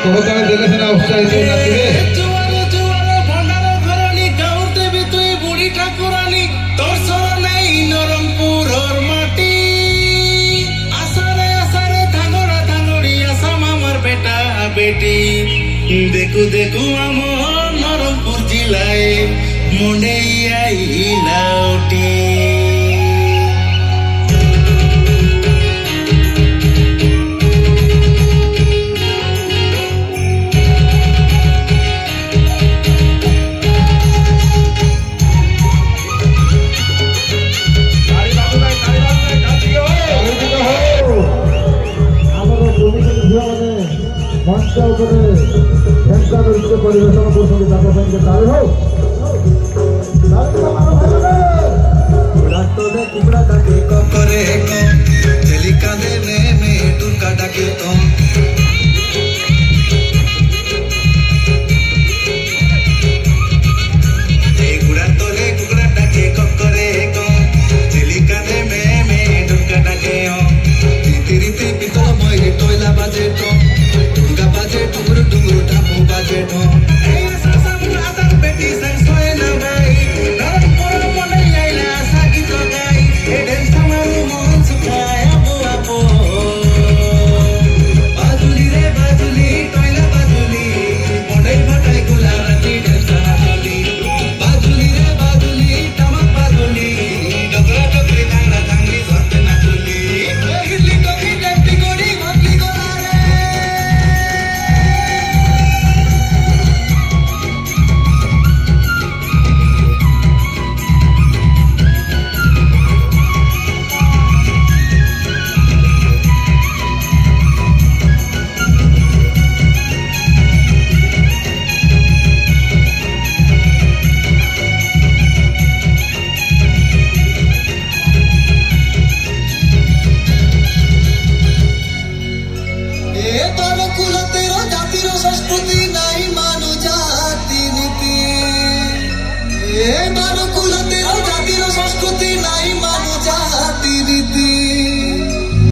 कहता देले सिना उत्साहित नाचिबे जुआर जुआर भंडार घरानी गाँव देवी तुई बुढ़ी ठाकुरानी तोर सर नहीं नरमपुरर माटी आसारे आसारे धांगड़ा धांगड़ी आसा मामार बेटा बेटी देखू देखू आमर नरमपुर जिलाए मुंडे आई लाउटी परिवेशन कुमड़ा डाके करे झलिका देने में टुका डाके गुड़ा तोले कुकड़ा डाके करे झलिका देने में टुका डाके रीति रीति पितल मई टोयला बाजे टुंगा बाजे टुंगुर टुंगुर ठापू बाजे बेटी संग सोए ना भाई नरमपुर मोने आइला सागी तो गाई एडेन समारू मोहन सुखाया बुआ पो बाजुली रे बाजुली टोयला बाजुली मोने भटाई गुलारती डेंसा चली बाजुली रे बाजुली टमक बाजुली डगरा डगरी नांगरा धांगरी झरते नाचुली हिल्ली टोकी डेप्टी गोड़ी घोटली गोलारे कुल तेरो जातिर संस्कृति